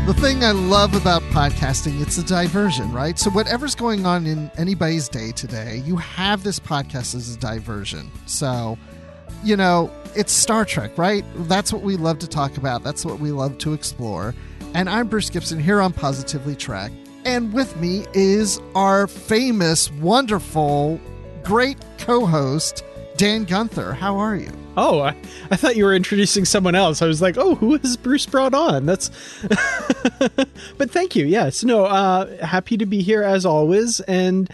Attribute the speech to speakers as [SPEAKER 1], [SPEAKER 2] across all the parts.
[SPEAKER 1] The thing I love about podcasting, it's a diversion, right? So whatever's going on in anybody's day today, you have this podcast as a diversion. So, you know, it's Star Trek, right? That's what we love to talk about. That's what we love to explore. And I'm Bruce Gibson here on Positively Trek. And with me is our famous, wonderful, great co-host, Dan Gunther. How are you?
[SPEAKER 2] Oh, I thought you were introducing someone else. I was like, oh, who has Bruce brought on? That's, but thank you. Yes, no, happy to be here as always. And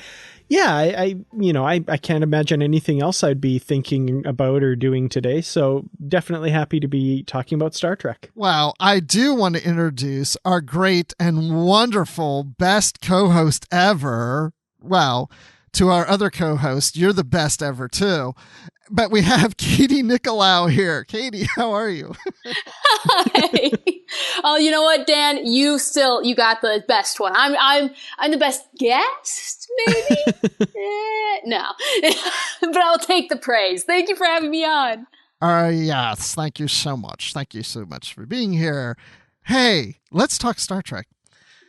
[SPEAKER 2] yeah, I can't imagine anything else I'd be thinking about or doing today. So definitely happy to be talking about Star Trek.
[SPEAKER 1] Wow. I do want to introduce our great and wonderful best co-host ever. Wow. To our other co-host, you're the best ever too. But we have Katie Nickolaou here. Katie, how are you?
[SPEAKER 3] Hi. Oh, you know what, Dan? You got the best one. I'm the best guest, maybe? No. But I'll take the praise. Thank you for having me on.
[SPEAKER 1] Yes. Thank you so much. Thank you so much for being here. Hey, let's talk Star Trek.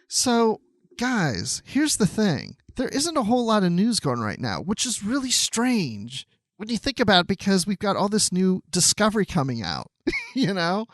[SPEAKER 1] So, guys, here's the thing. There isn't a whole lot of news going right now, which is really strange when you think about it, because we've got all this new Discovery coming out, you know?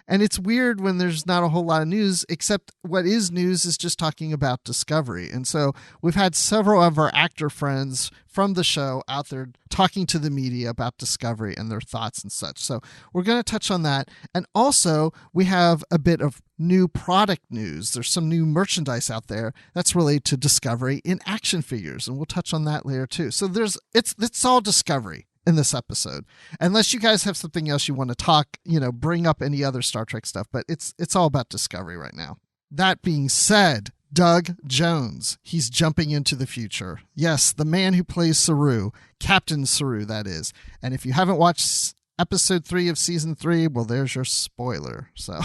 [SPEAKER 1] And it's weird when there's not a whole lot of news, except what is news is just talking about Discovery. And so we've had several of our actor friends from the show out there talking to the media about Discovery and their thoughts and such. So we're going to touch on that. And also we have a bit of new product news. There's some new merchandise out there that's related to Discovery in action figures. And we'll touch on that later too. So it's all Discovery in this episode, unless you guys have something else you want to talk, bring up any other Star Trek stuff, but it's all about Discovery right now. That being said, Doug Jones, he's jumping into the future. Yes, the man who plays Saru, Captain Saru, that is. And if you haven't watched episode 3 of season 3, well, there's your spoiler. So,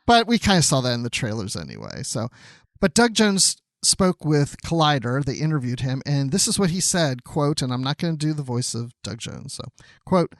[SPEAKER 1] but we kind of saw that in the trailers anyway. So, but Doug Jones spoke with Collider. They interviewed him, and this is what he said, quote, and I'm not going to do the voice of Doug Jones. So, quote,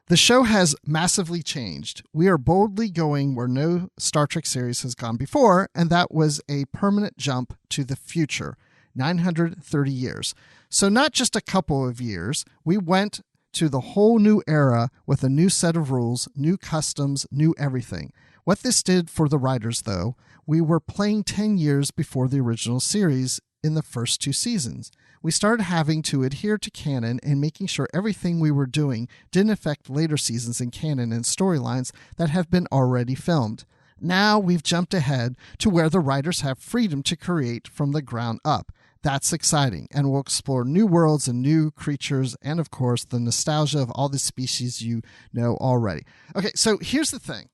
[SPEAKER 1] "The show has massively changed. We are boldly going where no Star Trek series has gone before, and that was a permanent jump to the future, 930 years. So not just a couple of years. We went to the whole new era with a new set of rules, new customs, new everything. What this did for the writers, though, we were playing 10 years before the original series in the first 2 seasons. We started having to adhere to canon and making sure everything we were doing didn't affect later seasons in canon and storylines that have been already filmed. Now we've jumped ahead to where the writers have freedom to create from the ground up. That's exciting, and we'll explore new worlds and new creatures and, of course, the nostalgia of all the species you know already." Okay, so here's the thing.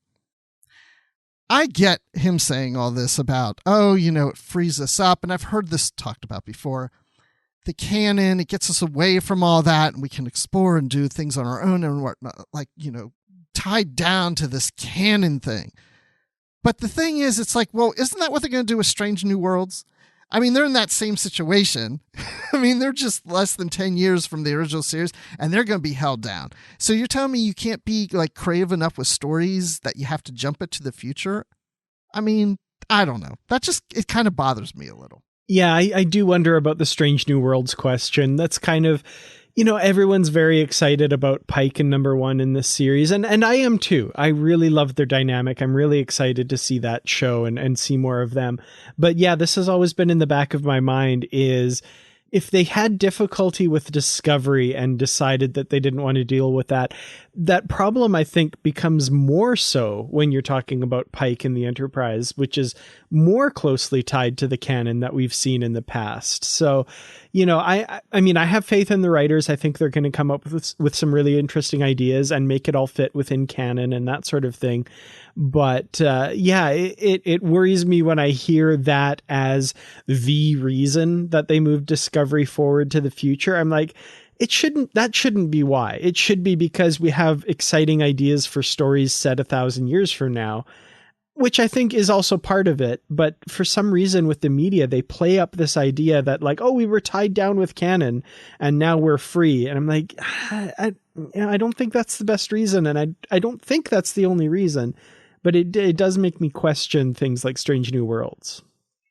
[SPEAKER 1] I get him saying all this about, it frees us up, and I've heard this talked about before. The canon, it gets us away from all that, and we can explore and do things on our own and whatnot, tied down to this canon thing. But the thing is, it's like, well, isn't that what they're going to do with Strange New Worlds? I mean, they're in that same situation. I mean, they're just less than 10 years from the original series, and they're going to be held down. So you're telling me you can't be creative enough with stories that you have to jump it to the future? I mean, I don't know. It kind of bothers me a little.
[SPEAKER 2] Yeah, I do wonder about the Strange New Worlds question. That's kind of, everyone's very excited about Pike and number 1 in this series. And I am too. I really love their dynamic. I'm really excited to see that show and see more of them. But yeah, this has always been in the back of my mind is if they had difficulty with Discovery and decided that they didn't want to deal with that problem, I think, becomes more so when you're talking about Pike and the Enterprise, which is more closely tied to the canon that we've seen in the past. So, I have faith in the writers. I think they're going to come up with some really interesting ideas and make it all fit within canon and that sort of thing. But it worries me when I hear that as the reason that they moved Discovery forward to the future. I'm like, that shouldn't be why. It should be because we have exciting ideas for stories set 1,000 years from now, which I think is also part of it. But for some reason with the media, they play up this idea that we were tied down with canon and now we're free. And I'm like, I don't think that's the best reason. And I don't think that's the only reason. but it does make me question things like Strange New Worlds.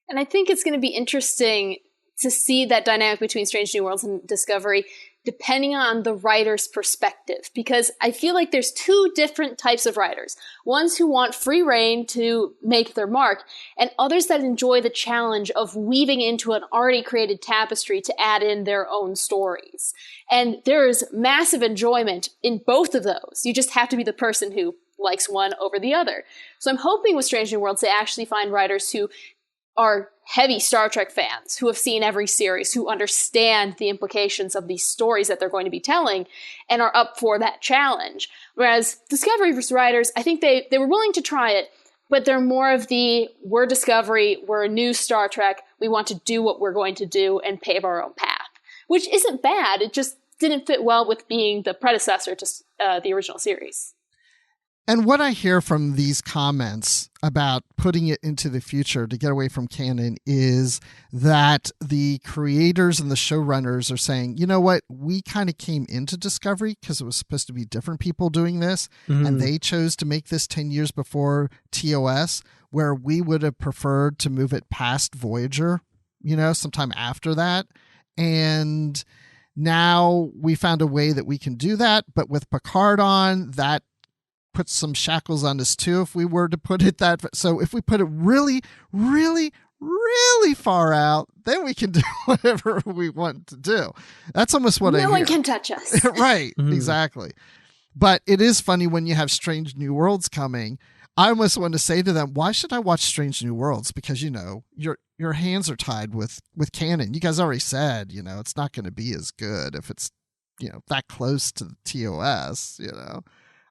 [SPEAKER 3] And I think it's going to be interesting to see that dynamic between Strange New Worlds and Discovery, depending on the writer's perspective. Because I feel like there's two different types of writers. Ones who want free reign to make their mark, and others that enjoy the challenge of weaving into an already created tapestry to add in their own stories. And there is massive enjoyment in both of those. You just have to be the person who likes one over the other. So I'm hoping with Strange New Worlds to actually find writers who are heavy Star Trek fans, who have seen every series, who understand the implications of these stories that they're going to be telling, and are up for that challenge. Whereas Discovery's writers, I think they were willing to try it, but they're more of the, we're Discovery, we're a new Star Trek, we want to do what we're going to do and pave our own path. Which isn't bad, it just didn't fit well with being the predecessor to the original series.
[SPEAKER 1] And what I hear from these comments about putting it into the future to get away from canon is that the creators and the showrunners are saying, you know what, we kind of came into Discovery because it was supposed to be different people doing this, and they chose to make this 10 years before TOS, where we would have preferred to move it past Voyager, sometime after that. And now we found a way that we can do that, but with Picard on, that puts some shackles on us too, if we were to put it that. So if we put it really, really, really far out, then we can do whatever we want to do. That's almost what I hear.
[SPEAKER 3] No one can touch us.
[SPEAKER 1] Right, exactly. But it is funny when you have Strange New Worlds coming. I almost want to say to them, why should I watch Strange New Worlds? Because, your hands are tied with canon. You guys already said, it's not going to be as good if it's, that close to the TOS,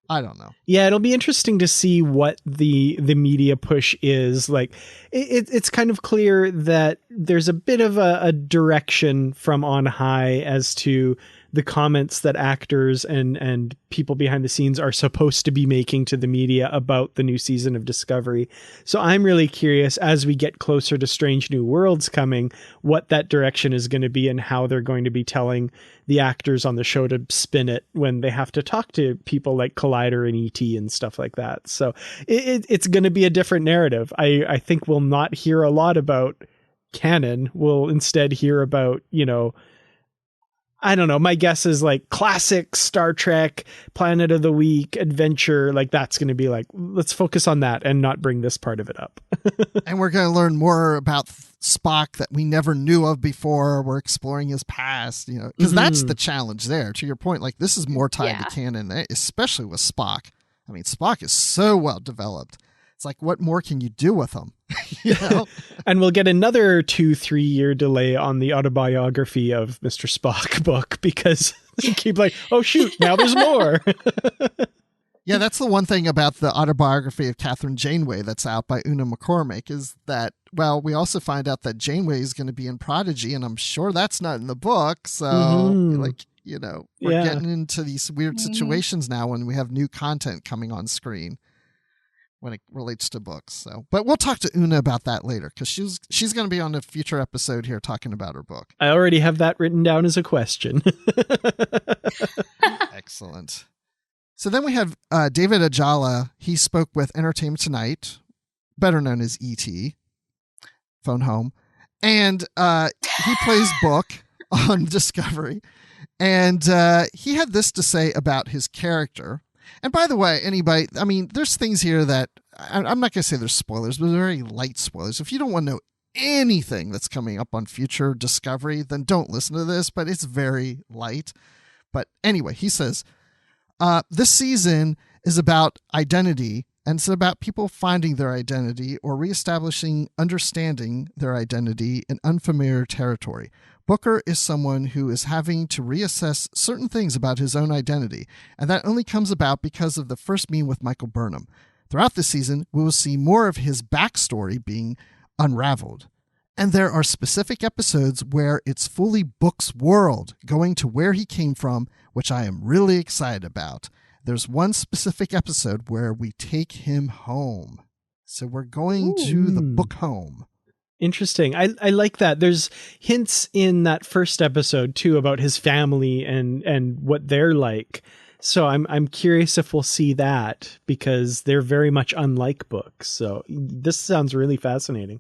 [SPEAKER 1] I don't know.
[SPEAKER 2] Yeah, it'll be interesting to see what the media push is. Like, it's kind of clear that there's a bit of a direction from on high as to the comments that actors and people behind the scenes are supposed to be making to the media about the new season of Discovery. So I'm really curious, as we get closer to Strange New Worlds coming, what that direction is going to be and how they're going to be telling the actors on the show to spin it when they have to talk to people like Collider and ET and stuff like that. So it's going to be a different narrative. I think we'll not hear a lot about canon. We'll instead hear about, I don't know. My guess is like classic Star Trek, Planet of the Week, adventure. Like that's going to be like, let's focus on that and not bring this part of it up.
[SPEAKER 1] And we're going to learn more about Spock that we never knew of before. We're exploring his past, because that's the challenge there. To your point, like this is more tied to canon, especially with Spock. I mean, Spock is so well developed. It's like, what more can you do with them?
[SPEAKER 2] And we'll get another 2-3 year delay on the autobiography of Mr. Spock book because they keep like, oh shoot, now there's more.
[SPEAKER 1] Yeah, that's the one thing about the autobiography of Catherine Janeway that's out by Una McCormick is that, well, we also find out that Janeway is going to be in Prodigy, and I'm sure that's not in the book. So, we're getting into these weird situations now when we have new content coming on screen when it relates to books. So, but we'll talk to Una about that later because she's going to be on a future episode here talking about her book.
[SPEAKER 2] I already have that written down as a question.
[SPEAKER 1] Excellent. So then we have David Ajala. He spoke with Entertainment Tonight, better known as E.T., Phone Home, and he plays Book on Discovery. And he had this to say about his character. And by the way, there's things here that I'm not going to say there's spoilers, but they're very light spoilers. If you don't want to know anything that's coming up on future Discovery, then don't listen to this, but it's very light. But anyway, he says, this season is about identity, and it's about people finding their identity or reestablishing, understanding their identity in unfamiliar territory. Booker is someone who is having to reassess certain things about his own identity, and that only comes about because of the first meeting with Michael Burnham. Throughout the season, we will see more of his backstory being unraveled. And there are specific episodes where it's fully Book's world, going to where he came from, which I am really excited about. There's one specific episode where we take him home. So we're going to the Book home.
[SPEAKER 2] Interesting. I like that. There's hints in that first episode too about his family and what they're like. So I'm curious if we'll see that, because they're very much unlike books. So this sounds really fascinating.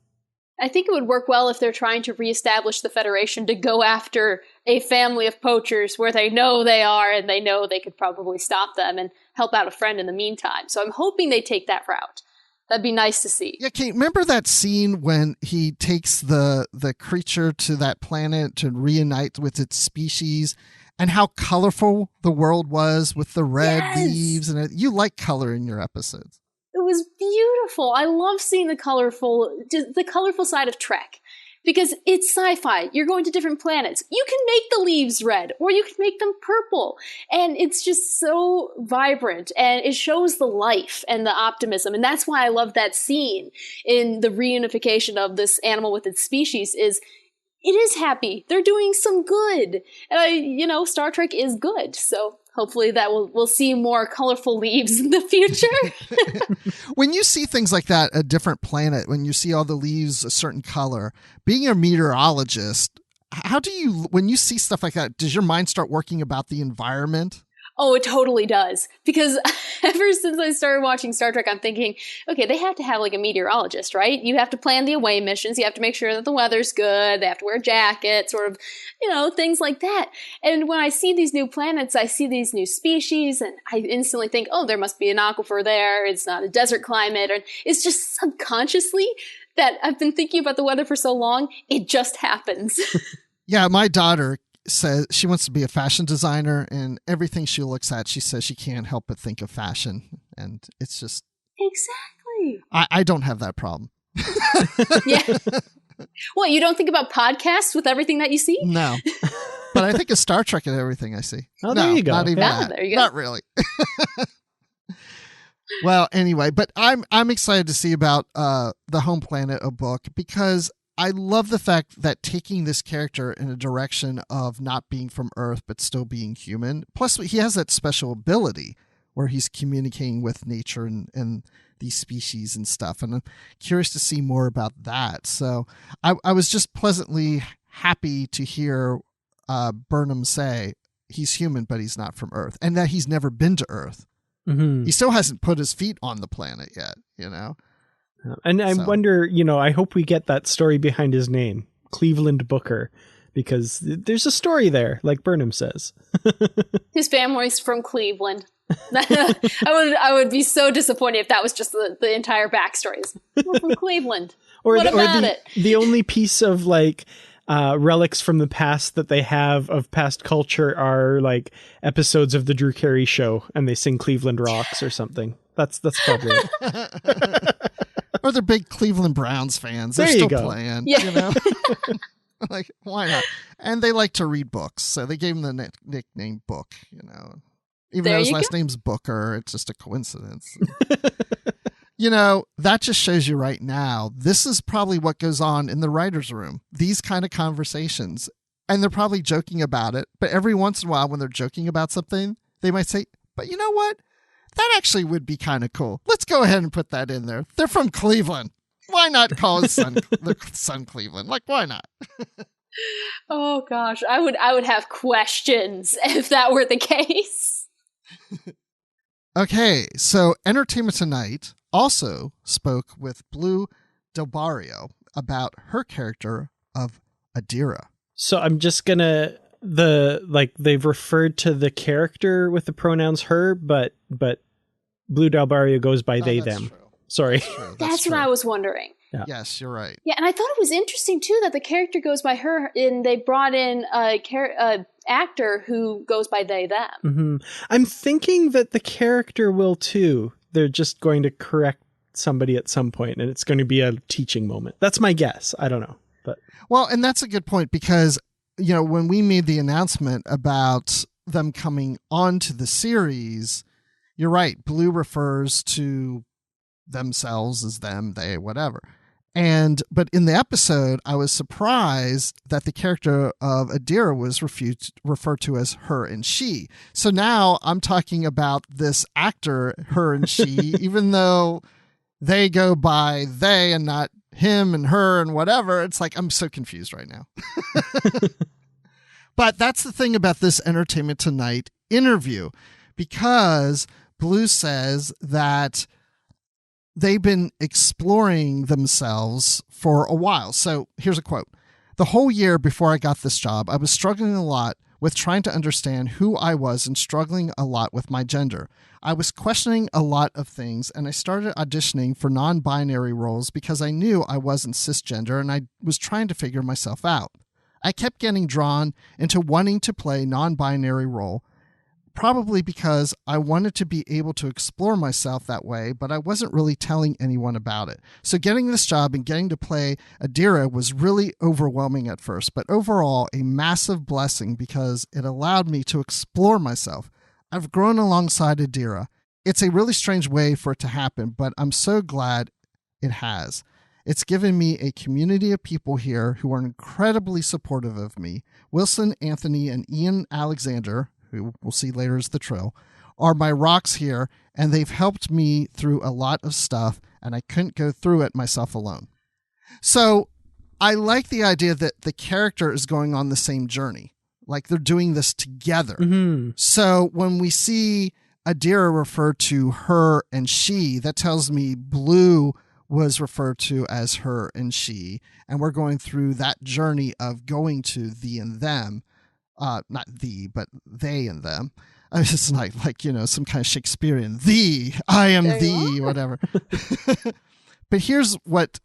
[SPEAKER 3] I think it would work well if they're trying to reestablish the Federation to go after a family of poachers where they know they are and they know they could probably stop them and help out a friend in the meantime. So I'm hoping they take that route. That'd be nice to see.
[SPEAKER 1] Yeah, Kate, remember that scene when he takes the creature to that planet to reunite with its species, and how colorful the world was with the red leaves? And you like color in your episodes.
[SPEAKER 3] It was beautiful. I love seeing the colorful side of Trek, because it's sci-fi. You're going to different planets. You can make the leaves red, or you can make them purple. And it's just so vibrant, and it shows the life and the optimism. And that's why I love that scene in the reunification of this animal with its species. It is happy. They're doing some good. And Star Trek is good. So hopefully that we'll see more colorful leaves in the future.
[SPEAKER 1] When you see things like that, a different planet, when you see all the leaves a certain color, being a meteorologist, when you see stuff like that, does your mind start working about the environment?
[SPEAKER 3] Oh, it totally does. Because ever since I started watching Star Trek, I'm thinking, okay, they have to have like a meteorologist, right? You have to plan the away missions. You have to make sure that the weather's good. They have to wear jackets, sort of, things like that. And when I see these new planets, I see these new species, and I instantly think, oh, there must be an aquifer there. It's not a desert climate. And it's just subconsciously that I've been thinking about the weather for so long, it just happens.
[SPEAKER 1] Yeah, my daughter says she wants to be a fashion designer, and everything she looks at, she says she can't help but think of fashion. And it's just...
[SPEAKER 3] Exactly.
[SPEAKER 1] I don't have that problem.
[SPEAKER 3] Yeah. What, you don't think about podcasts with everything that you see?
[SPEAKER 1] No. But I think of Star Trek and everything I see.
[SPEAKER 2] Oh, there you go.
[SPEAKER 1] Not even that.
[SPEAKER 3] There you go.
[SPEAKER 1] Not really. Well, anyway, but I'm excited to see about the home planet, a book, because I love the fact that taking this character in a direction of not being from Earth, but still being human. Plus, he has that special ability where he's communicating with nature and these species and stuff. And I'm curious to see more about that. So I was just pleasantly happy to hear Burnham say he's human, but he's not from Earth, and that he's never been to Earth. Mm-hmm. He still hasn't put his feet on the planet yet,
[SPEAKER 2] And I wonder, I hope we get that story behind his name, Cleveland Booker, because there's a story there, like Burnham says.
[SPEAKER 3] His family's from Cleveland. I would be so disappointed if that was just the entire backstory. We're from Cleveland. What about it?
[SPEAKER 2] The only piece of relics from the past that they have of past culture are like episodes of the Drew Carey Show, and they sing Cleveland Rocks or something. That's probably it.
[SPEAKER 1] Or they're big Cleveland Browns fans. They're still playing, Like, why not? And they like to read books, so they gave him the nickname Book, Even though his last name's Booker, it's just a coincidence. That just shows you right now, this is probably what goes on in the writer's room. These kind of conversations. And they're probably joking about it, but every once in a while when they're joking about something, they might say, but you know what? That actually would be kind of cool. Let's go ahead and put that in there. They're from Cleveland. Why not call his son the son Cleveland? Why not?
[SPEAKER 3] Oh gosh, I would have questions if that were the case.
[SPEAKER 1] Okay, so Entertainment Tonight also spoke with Blu del Barrio about her character of Adira.
[SPEAKER 2] So I'm just gonna they've referred to the character with the pronouns her, but Blu del Barrio goes by they them.
[SPEAKER 1] True.
[SPEAKER 2] Sorry.
[SPEAKER 3] That's what I was wondering.
[SPEAKER 1] Yeah. Yes, you're right.
[SPEAKER 3] Yeah, and I thought it was interesting too that the character goes by her, and they brought in a actor who goes by they them.
[SPEAKER 2] Mm-hmm. I'm thinking that the character will too. They're just going to correct somebody at some point, and it's going to be a teaching moment. That's my guess. I don't know, but
[SPEAKER 1] and that's a good point, because when we made the announcement about them coming onto the series, you're right. Blu refers to themselves as them, they, whatever. But in the episode, I was surprised that the character of Adira was referred to as her and she. So now I'm talking about this actor, her and she, even though they go by they and not him and her and whatever. It's like, I'm so confused right now. But that's the thing about this Entertainment Tonight interview, because Blu says that they've been exploring themselves for a while. So here's a quote. The whole year before I got this job, I was struggling a lot with trying to understand who I was and struggling a lot with my gender. I was questioning a lot of things, and I started auditioning for non-binary roles because I knew I wasn't cisgender and I was trying to figure myself out. I kept getting drawn into wanting to play non-binary role, probably because I wanted to be able to explore myself that way, but I wasn't really telling anyone about it. So getting this job and getting to play Adira was really overwhelming at first, but overall a massive blessing because it allowed me to explore myself. I've grown alongside Adira. It's a really strange way for it to happen, but I'm so glad it has. It's given me a community of people here who are incredibly supportive of me. Wilson, Anthony, and Ian Alexander, who we'll see later as the Trill, are my rocks here, and they've helped me through a lot of stuff, and I couldn't go through it myself alone. So I like the idea that the character is going on the same journey. Like they're doing this together.
[SPEAKER 2] Mm-hmm.
[SPEAKER 1] So when we see Adira refer to her and she, that tells me Blu was referred to as her and she, and we're going through that journey of going to thee and them. Not thee, but they and them. It's like some kind of Shakespearean thee, I am
[SPEAKER 3] There
[SPEAKER 1] thee, whatever. But here's what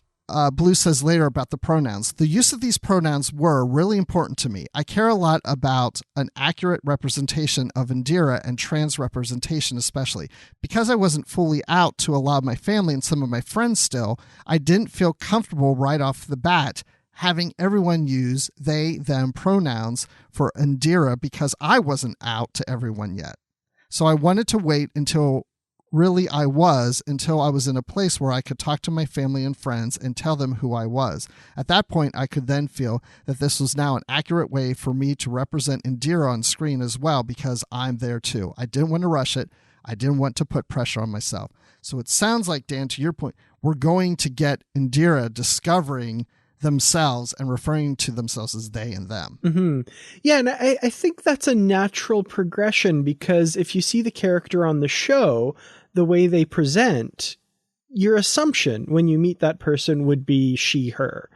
[SPEAKER 1] Blu says later about the pronouns. The use of these pronouns were really important to me. I care a lot about an accurate representation of Indira and trans representation especially. Because I wasn't fully out to a lot of my family and some of my friends still, I didn't feel comfortable right off the bat having everyone use they, them pronouns for Indira because I wasn't out to everyone yet. So I wanted to wait until I was in a place where I could talk to my family and friends and tell them who I was. At that point, I could then feel that this was now an accurate way for me to represent Indira on screen as well because I'm there too. I didn't want to rush it. I didn't want to put pressure on myself. So it sounds like, Dan, to your point, we're going to get Indira discovering themselves and referring to themselves as they and them.
[SPEAKER 2] Mm-hmm. Yeah, and I think that's a natural progression because if you see the character on the show, the way they present, your assumption when you meet that person would be she, her.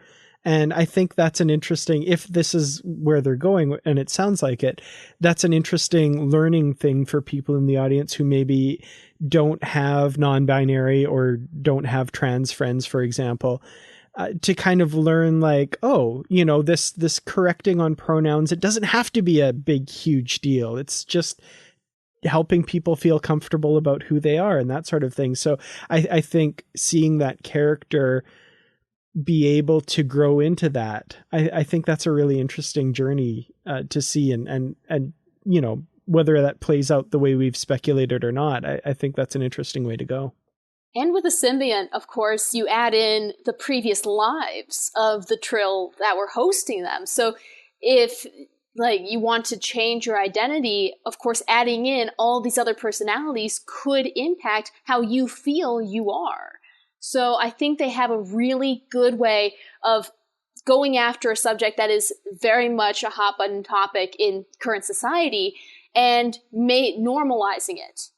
[SPEAKER 2] And I think that's an interesting, if this is where they're going, and it sounds like it, that's an interesting learning thing for people in the audience who maybe don't have non-binary or don't have trans friends, for example. To kind of learn like, oh, this correcting on pronouns, it doesn't have to be a big, huge deal. It's just helping people feel comfortable about who they are and that sort of thing. So I think seeing that character be able to grow into that, I think that's a really interesting journey to see and whether that plays out the way we've speculated or not, I think that's an interesting way to go.
[SPEAKER 3] And with a symbiont, of course, you add in the previous lives of the Trill that were hosting them. So if you want to change your identity, of course, adding in all these other personalities could impact how you feel you are. So I think they have a really good way of going after a subject that is very much a hot button topic in current society and normalizing it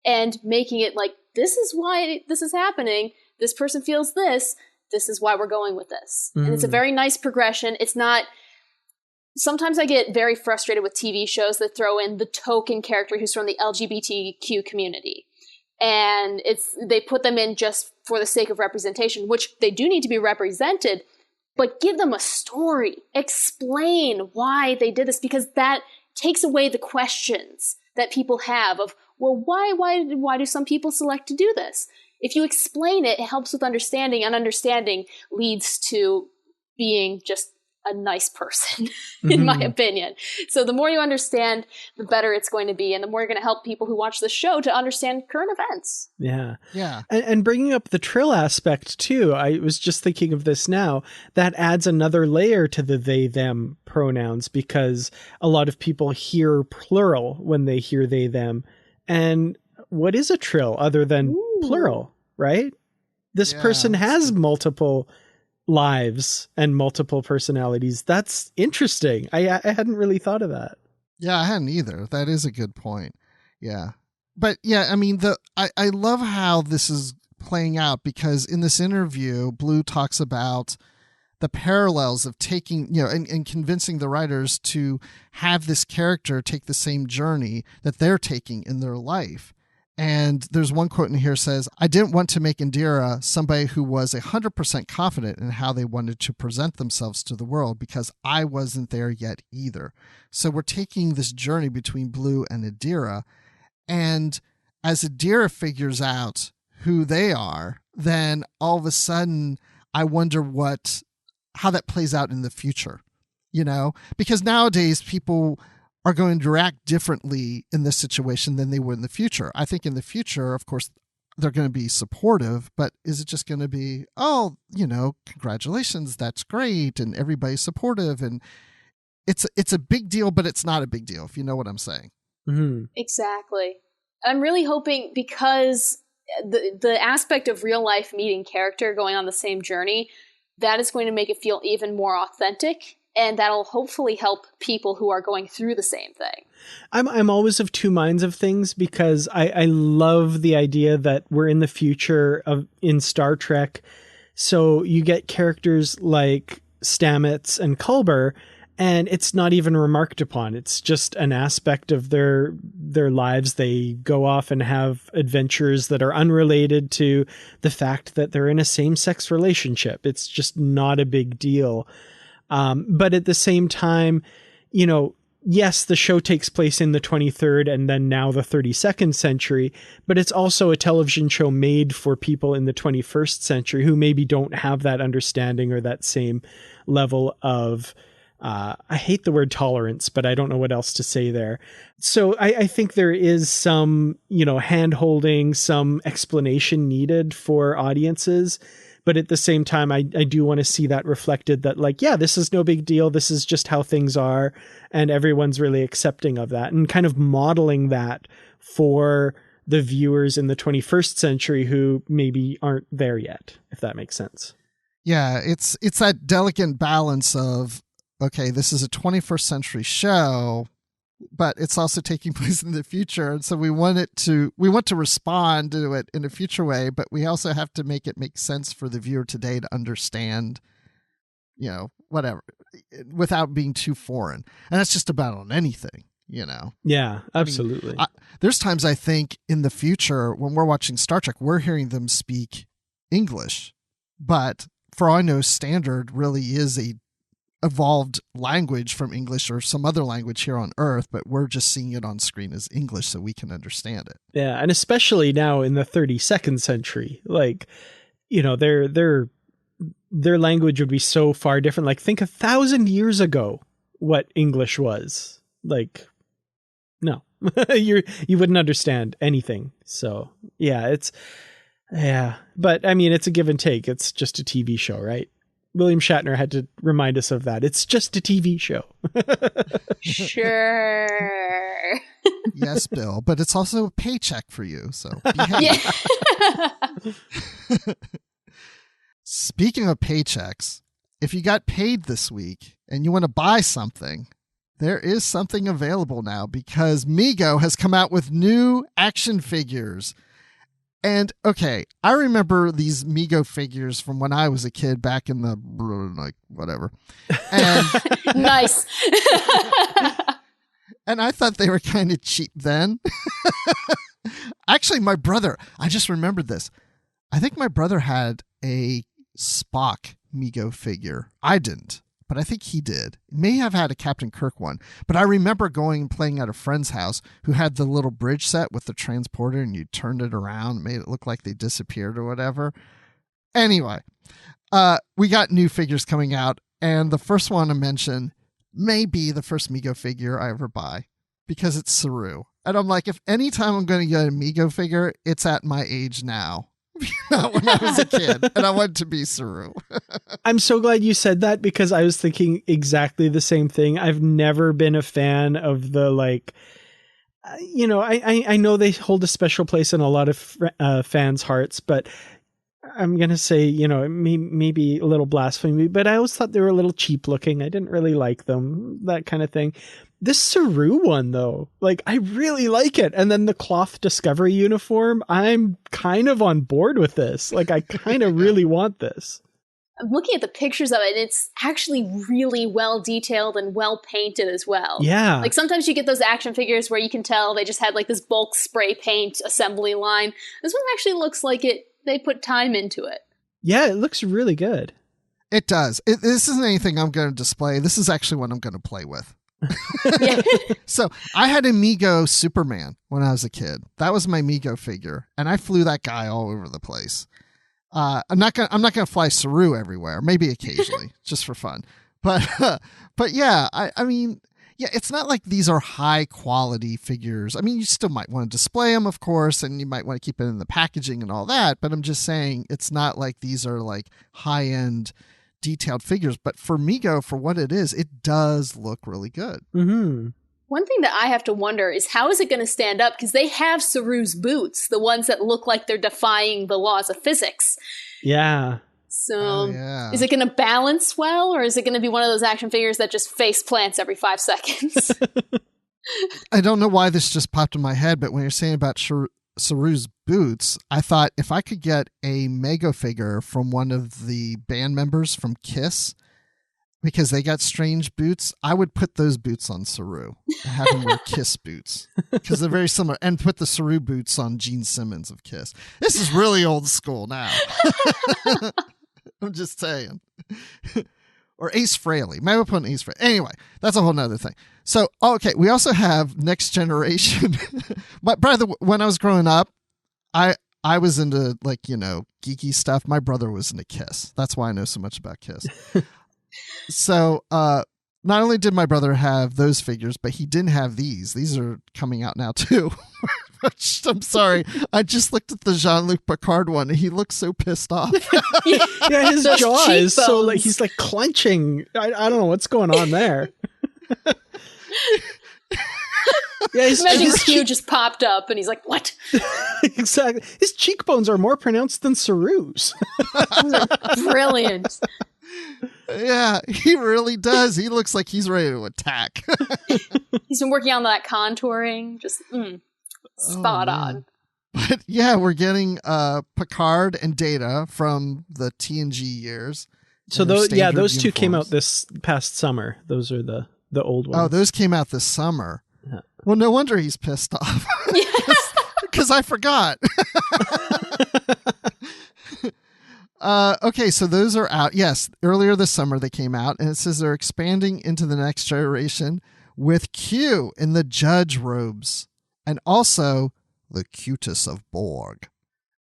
[SPEAKER 3] and making it like, this is why this is happening. This person feels this. This is why we're going with this. Mm. And it's a very nice progression. It's not... Sometimes I get very frustrated with TV shows that throw in the token character who's from the LGBTQ community. And they put them in just for the sake of representation, which they do need to be represented, but give them a story. Explain why they did this, because that takes away the questions that people have of, well, why do some people select to do this? If you explain it, it helps with understanding, and understanding leads to being just a nice person, in my opinion. So the more you understand, the better it's going to be, and the more you're going to help people who watch the show to understand current events.
[SPEAKER 2] Yeah.
[SPEAKER 1] Yeah.
[SPEAKER 2] And bringing up the Trill aspect too, I was just thinking of this now, that adds another layer to the they, them pronouns, because a lot of people hear plural when they hear they, them. And what is a Trill other than plural, right? This person has multiple lives and multiple personalities. That's interesting. I hadn't really thought of that.
[SPEAKER 1] Yeah, I hadn't either. That is a good point. Yeah. But yeah, I mean, I love how this is playing out, because in this interview, Blu talks about the parallels of taking, and convincing the writers to have this character take the same journey that they're taking in their life. And there's one quote in here says, "I didn't want to make Indira somebody who was 100% confident in how they wanted to present themselves to the world, because I wasn't there yet either." So we're taking this journey between Blu and Indira. And as Indira figures out who they are, then all of a sudden I wonder how that plays out in the future, because nowadays people are going to react differently in this situation than they would in the future. I think in the future, of course, they're going to be supportive, but is it just going to be, oh, congratulations, that's great, and everybody's supportive, and it's a big deal, but it's not a big deal, if you know what I'm saying.
[SPEAKER 2] Mm-hmm.
[SPEAKER 3] Exactly. I'm really hoping, because the aspect of real life meeting character going on the same journey, that is going to make it feel even more authentic. And that'll hopefully help people who are going through the same thing.
[SPEAKER 2] I'm always of two minds of things, because I love the idea that we're in the future in Star Trek. So you get characters like Stamets and Culber, and it's not even remarked upon. It's just an aspect of their lives. They go off and have adventures that are unrelated to the fact that they're in a same-sex relationship. It's just not a big deal. But at the same time, yes, the show takes place in the 23rd and then now the 32nd century, but it's also a television show made for people in the 21st century who maybe don't have that understanding or that same level of, I hate the word tolerance, but I don't know what else to say there. So I think there is some, hand-holding, some explanation needed for audiences. But at the same time, I do want to see that reflected, that this is no big deal. This is just how things are. And everyone's really accepting of that, and kind of modeling that for the viewers in the 21st century who maybe aren't there yet, if that makes sense.
[SPEAKER 1] Yeah, it's that delicate balance of, okay, this is a 21st century show, but it's also taking place in the future. And so we want to respond to it in a future way, but we also have to make it make sense for the viewer today to understand, whatever, without being too foreign. And that's just about on anything,
[SPEAKER 2] Yeah, absolutely.
[SPEAKER 1] There's times I think in the future when we're watching Star Trek, we're hearing them speak English, but for all I know, standard really is a evolved language from English or some other language here on Earth, but we're just seeing it on screen as English so we can understand it.
[SPEAKER 2] Yeah, and especially now in the 32nd century, their language would be so far different. Think 1,000 years ago what English was. No. you wouldn't understand anything. So, but I mean, it's a give and take. It's just a TV show, right? William Shatner had to remind us of that. It's just a TV show.
[SPEAKER 3] Sure.
[SPEAKER 1] Yes, Bill, but it's also a paycheck for you, so behave.
[SPEAKER 3] Yeah.
[SPEAKER 1] Speaking of paychecks, if you got paid this week and you want to buy something, there is something available now, because MEGO has come out with new action figures. And okay, I remember these MEGO figures from when I was a kid back in the whatever. And
[SPEAKER 3] Nice.
[SPEAKER 1] And I thought they were kind of cheap then. Actually, my brother, I just remembered this. I think my brother had a Spock MEGO figure. I didn't, but I think he did. May have had a Captain Kirk one, but I remember going and playing at a friend's house who had the little bridge set with the transporter, and you turned it around, made it look like they disappeared or whatever. Anyway, we got new figures coming out, and the first one to mention may be the first MEGO figure I ever buy, because it's Saru. And I'm like, if anytime I'm going to get a MEGO figure, it's at my age now. Not when I was a kid, and I wanted to be Saru.
[SPEAKER 2] I'm so glad you said that, because I was thinking exactly the same thing. I've never been a fan of the I know they hold a special place in a lot of fans' hearts, but I'm going to say, maybe a little blasphemy, but I always thought they were a little cheap looking. I didn't really like them, that kind of thing. This Saru one, though, like, I really like it. And then the cloth Discovery uniform, I'm kind of on board with this. Like, I kind of really want this.
[SPEAKER 3] I'm looking at the pictures of it, and it's actually really well detailed and well painted as well.
[SPEAKER 2] Yeah.
[SPEAKER 3] Like, sometimes you get those action figures where you can tell they just had, like, this bulk spray paint assembly line. This one actually looks like they put time into it.
[SPEAKER 2] Yeah, it looks really good.
[SPEAKER 1] It does. This isn't anything I'm going to display. This is actually what I'm going to play with. So I had a MEGO Superman when I was a kid. That was my MEGO figure, and I flew that guy all over the place. I'm not gonna fly Saru everywhere. Maybe occasionally, just for fun. But yeah, I mean, yeah, it's not like these are high quality figures. I mean, you still might want to display them, of course, and you might want to keep it in the packaging and all that. But I'm just saying, it's not like these are like high end detailed figures. But for MEGO, for what it is, it does look really good.
[SPEAKER 2] Mm-hmm.
[SPEAKER 3] One thing that I have to wonder is how is it going to stand up? Because they have Saru's boots, the ones that look like they're defying the laws of physics.
[SPEAKER 2] Yeah.
[SPEAKER 3] So is it going to balance well, or is it going to be one of those action figures that just face plants every 5 seconds?
[SPEAKER 1] I don't know why this just popped in my head, but when you're saying about Saru's boots, I thought if I could get a MEGO figure from one of the band members from Kiss, because they got strange boots, I would put those boots on Saru and have him wear Kiss boots, because they're very similar, and put the Saru boots on Gene Simmons of Kiss. This is really old school now. I'm just saying. Or Ace Frehley. Maybe we'll put an Ace Frehley. Anyway, that's a whole nother thing. So, okay, we also have Next Generation. But brother, when I was growing up, I was into, like, geeky stuff. My brother was into Kiss. That's why I know so much about Kiss. So, not only did my brother have those figures, but he didn't have these. These are coming out now too. I'm sorry. I just looked at the Jean-Luc Picard one, and he looks so pissed off.
[SPEAKER 2] Yeah, his jaw is so, like, he's like clenching. I don't know what's going on there. Yeah,
[SPEAKER 3] Imagine Q just popped up, and he's like, "What?"
[SPEAKER 2] Exactly. His cheekbones are more pronounced than Saru's.
[SPEAKER 3] Brilliant.
[SPEAKER 1] Yeah, he really does. He looks like he's ready to attack.
[SPEAKER 3] He's been working on that contouring. Just spot on.
[SPEAKER 1] But yeah, we're getting Picard and Data from the TNG years.
[SPEAKER 2] So those two
[SPEAKER 1] uniforms.
[SPEAKER 2] came out this past summer. Those are the old ones.
[SPEAKER 1] Oh, those came out this summer.
[SPEAKER 2] Yeah.
[SPEAKER 1] Well, no wonder he's pissed off. Because I forgot. Okay, so those are out. Yes, earlier this summer they came out, and it says they're expanding into the Next Generation with Q in the judge robes, and also the Cutis of Borg.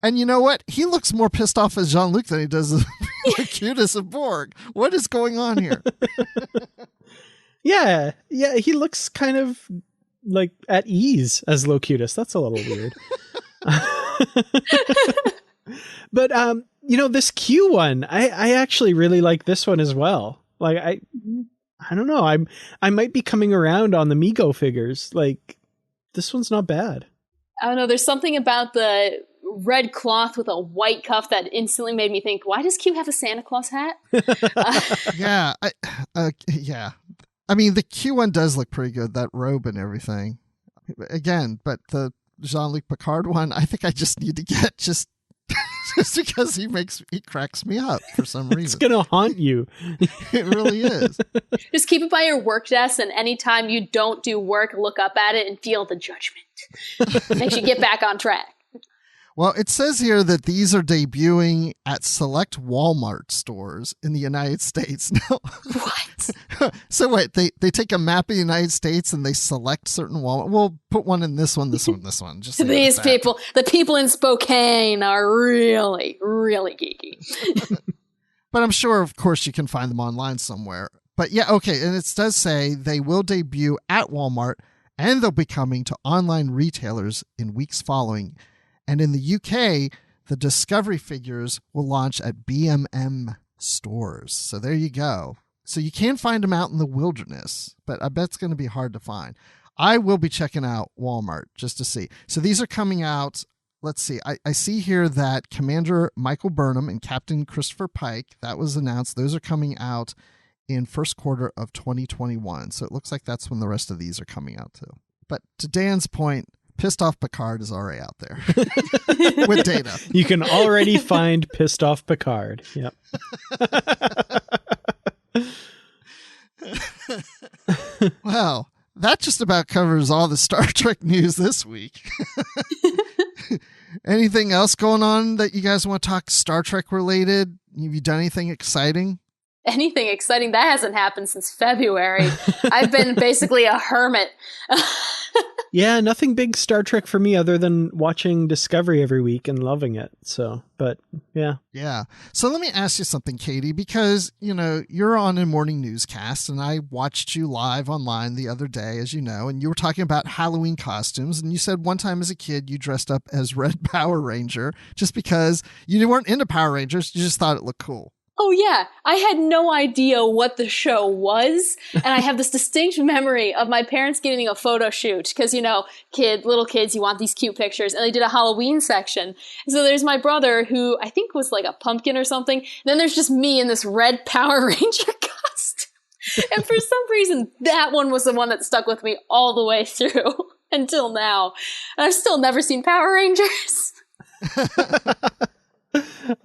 [SPEAKER 1] And you know what? He looks more pissed off as Jean-Luc than he does as the Cutis of Borg. What is going on here?
[SPEAKER 2] Yeah, he looks kind of like at ease as Locutus. That's a little weird. But this Q one, I actually really like this one as well. Like I don't know, I might be coming around on the MEGO figures. Like, this one's not bad.
[SPEAKER 3] I don't know. There's something about the red cloth with a white cuff that instantly made me think, why does Q have a Santa Claus hat?
[SPEAKER 1] Yeah. Yeah. I mean, the Q one does look pretty good, that robe and everything. Again, but the Jean-Luc Picard one, I think I just need to get just because he cracks me up for some reason.
[SPEAKER 2] It's gonna haunt you.
[SPEAKER 1] It really is.
[SPEAKER 3] Just keep it by your work desk, and anytime you don't do work, look up at it and feel the judgment. Makes you get back on track.
[SPEAKER 1] Well, it says here that these are debuting at select Walmart stores in the United States. Now,
[SPEAKER 3] what?
[SPEAKER 1] So wait, they take a map of the United States and they select certain Walmart. We'll put one in this one, this one, this one. Just
[SPEAKER 3] these people, the people in Spokane are really, really geeky.
[SPEAKER 1] But I'm sure, of course, you can find them online somewhere. But yeah, okay, and it does say they will debut at Walmart, and they'll be coming to online retailers in weeks following. And in the UK, the Discovery figures will launch at BMM stores. So there you go. So you can find them out in the wilderness, but I bet it's going to be hard to find. I will be checking out Walmart just to see. So these are coming out. Let's see. I see here that Commander Michael Burnham and Captain Christopher Pike, that was announced. Those are coming out in first quarter of 2021. So it looks like that's when the rest of these are coming out too. But to Dan's point, Pissed Off Picard is already out there with data.
[SPEAKER 2] You can already find Pissed Off Picard. Yep.
[SPEAKER 1] Well, that just about covers all the Star Trek news this week. Anything else going on that you guys want to talk Star Trek related? Have you done anything exciting?
[SPEAKER 3] Anything exciting? That hasn't happened since February. I've been basically a hermit.
[SPEAKER 2] Yeah, nothing big Star Trek for me other than watching Discovery every week and loving it. So, but yeah.
[SPEAKER 1] Yeah. So let me ask you something, Katie, because, you know, you're on a morning newscast and I watched you live online the other day, as you know, and you were talking about Halloween costumes. And you said one time as a kid, you dressed up as Red Power Ranger just because you weren't into Power Rangers. You just thought it looked cool.
[SPEAKER 3] Oh, yeah. I had no idea what the show was. And I have this distinct memory of my parents getting a photo shoot because, you know, little kids, you want these cute pictures. And they did a Halloween section. And so there's my brother who I think was like a pumpkin or something. And then there's just me in this red Power Ranger costume. And for some reason, that one was the one that stuck with me all the way through until now. And I've still never seen Power Rangers.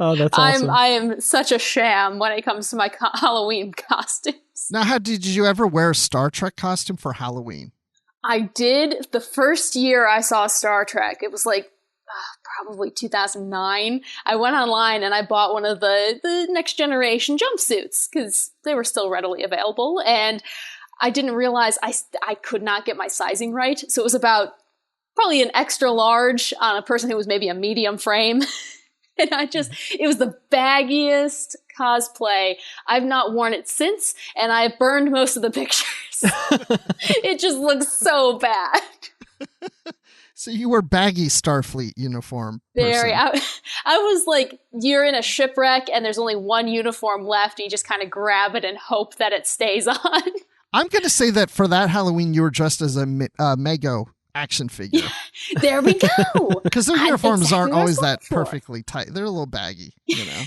[SPEAKER 2] Oh, that's awesome.
[SPEAKER 3] I am such a sham when it comes to my Halloween costumes.
[SPEAKER 1] Now, did you ever wear a Star Trek costume for Halloween?
[SPEAKER 3] I did the first year I saw Star Trek. It was like probably 2009. I went online and I bought one of the Next Generation jumpsuits because they were still readily available. And I didn't realize I could not get my sizing right. So it was about probably an extra large on a person who was maybe a medium frame. And it was the baggiest cosplay. I've not worn it since, and I burned most of the pictures. It just looks so bad.
[SPEAKER 1] So you were baggy Starfleet uniform
[SPEAKER 3] Very.
[SPEAKER 1] person.
[SPEAKER 3] I was like, you're in a shipwreck, and there's only one uniform left, and you just kind of grab it and hope that it stays on.
[SPEAKER 1] I'm going to say that for that Halloween, you were dressed as a MEGO action figure.
[SPEAKER 3] Yeah, there we go.
[SPEAKER 1] Because their uniforms
[SPEAKER 3] exactly
[SPEAKER 1] aren't always that
[SPEAKER 3] for.
[SPEAKER 1] perfectly tight. They're a little baggy, you know.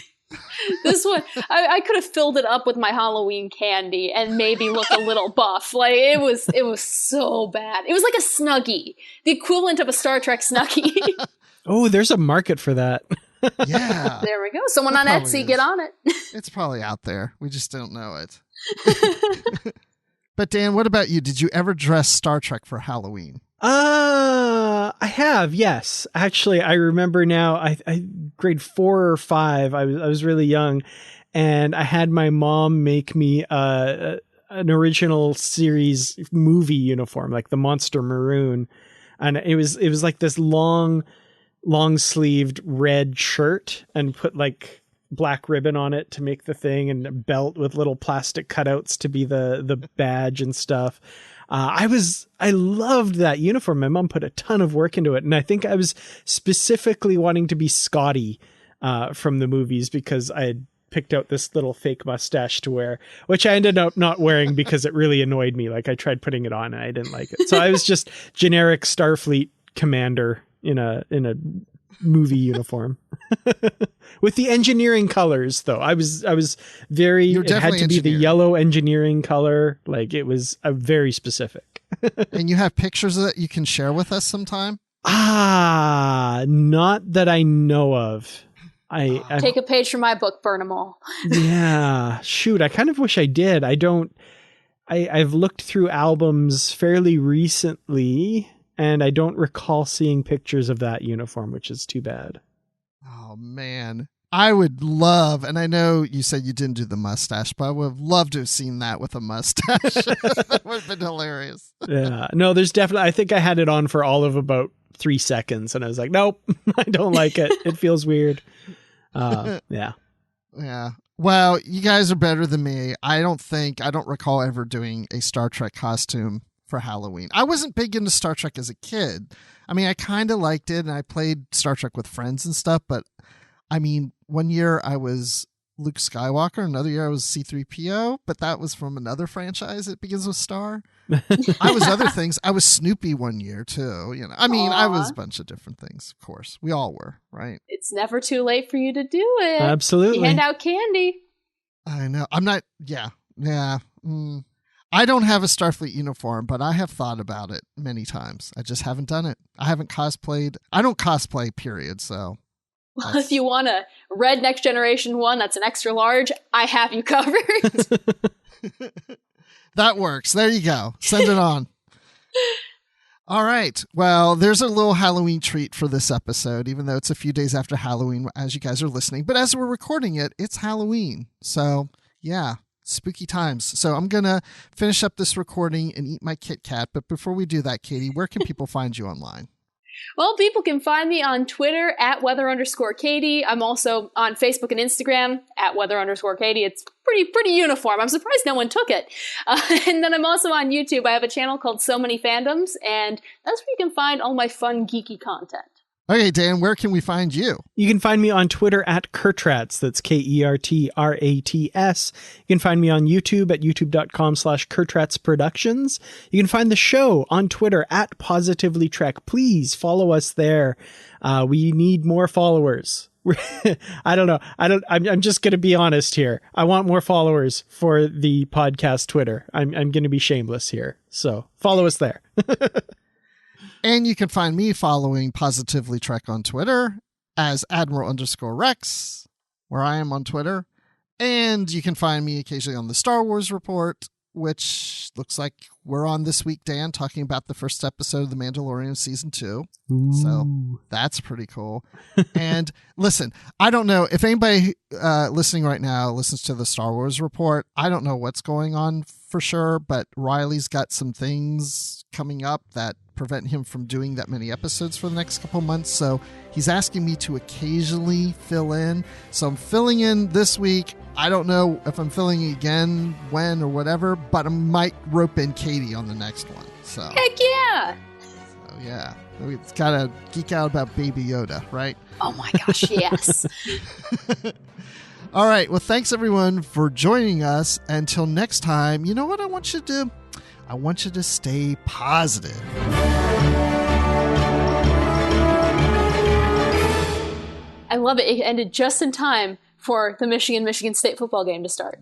[SPEAKER 3] This one, I could have filled it up with my Halloween candy and maybe look a little buff. Like it was so bad. It was like a Snuggie, the equivalent of a Star Trek Snuggie.
[SPEAKER 2] Oh, there's a market for that.
[SPEAKER 1] Yeah.
[SPEAKER 3] There we go. Someone on Etsy, get on it.
[SPEAKER 1] It's probably out there. We just don't know it. But Dan, what about you? Did you ever dress Star Trek for Halloween?
[SPEAKER 2] I have, yes. Actually, I remember now, I grade 4 or 5, I was really young, and I had my mom make me an original series movie uniform, like the Monster Maroon. And it was like this long sleeved red shirt and put like black ribbon on it to make the thing and a belt with little plastic cutouts to be the badge and stuff. I loved that uniform. My mom put a ton of work into it. And I think I was specifically wanting to be Scotty from the movies because I had picked out this little fake mustache to wear, which I ended up not wearing because it really annoyed me. Like I tried putting it on and I didn't like it. So I was just generic Starfleet commander in a movie uniform with the engineering colors though. I was very, it had to be the yellow engineering color. Like it was very specific.
[SPEAKER 1] And you have pictures of it you can share with us sometime?
[SPEAKER 2] Not that I know of. I
[SPEAKER 3] take a page from my book, burn them all.
[SPEAKER 2] Yeah, shoot. I kind of wish I did. I've looked through albums fairly recently and I don't recall seeing pictures of that uniform, which is too bad.
[SPEAKER 1] Oh, man. I would love, and I know you said you didn't do the mustache, but I would have loved to have seen that with a mustache. That would have been hilarious.
[SPEAKER 2] Yeah. No, there's definitely, I think I had it on for all of about 3 seconds and I was like, nope, I don't like it. It feels weird. Yeah.
[SPEAKER 1] Yeah. Well, you guys are better than me. I don't recall ever doing a Star Trek costume for Halloween. I wasn't big into Star Trek as a kid. I mean, I kind of liked it and I played Star Trek with friends and stuff, but I mean, one year I was Luke Skywalker, another year I was C-3PO, but that was from another franchise. It begins with Star. I was other things. I was Snoopy one year too, you know. I mean, I was a bunch of different things, of course. We all were, right?
[SPEAKER 3] It's never too late for you to do it.
[SPEAKER 2] Absolutely.
[SPEAKER 3] You hand out candy.
[SPEAKER 1] I know. I'm not, yeah. Yeah. I don't have a Starfleet uniform, but I have thought about it many times. I just haven't done it. I haven't cosplayed. I don't cosplay, period. So,
[SPEAKER 3] well, if you want a red Next Generation one that's an extra large, I have you covered.
[SPEAKER 1] That works. There you go. Send it on. All right. Well, there's a little Halloween treat for this episode, even though it's a few days after Halloween as you guys are listening. But as we're recording it, it's Halloween. So, yeah. Spooky times. So I'm going to finish up this recording and eat my Kit Kat. But before we do that, Katie, where can people find you online?
[SPEAKER 3] Well, people can find me on Twitter at weather_Katie. I'm also on Facebook and Instagram at weather_Katie. It's pretty uniform. I'm surprised no one took it. And then I'm also on YouTube. I have a channel called So Many Fandoms, and that's where you can find all my fun, geeky content.
[SPEAKER 1] Okay, Dan, where can we find you?
[SPEAKER 2] You can find me on Twitter at Kurtrats. That's KERTRATS. You can find me on YouTube at youtube.com/Kurtrats Productions. You can find the show on Twitter at Positively Trek. Please follow us there. We need more followers. I don't know. I'm just going to be honest here. I want more followers for the podcast Twitter. I'm going to be shameless here. So follow us there.
[SPEAKER 1] And you can find me following Positively Trek on Twitter as Admiral_Rex, where I am on Twitter. And you can find me occasionally on the Star Wars Report, which looks like we're on this week, Dan, talking about the first episode of The Mandalorian Season 2. Ooh. So that's pretty cool. And listen, I don't know if anybody listening right now listens to the Star Wars Report. I don't know what's going on for sure, but Riley's got some things coming up that prevent him from doing that many episodes for the next couple months. So he's asking me to occasionally fill in. So I'm filling in this week. I don't know if I'm filling again, when or whatever, but I might rope in Katie on the next one. So
[SPEAKER 3] heck yeah.
[SPEAKER 1] So yeah. It's gotta geek out about Baby Yoda, right?
[SPEAKER 3] Oh my gosh, yes.
[SPEAKER 1] All right. Well, thanks everyone for joining us. Until next time, you know what I want you to do? I want you to stay positive.
[SPEAKER 3] I love it. It ended just in time for the Michigan State football game to start.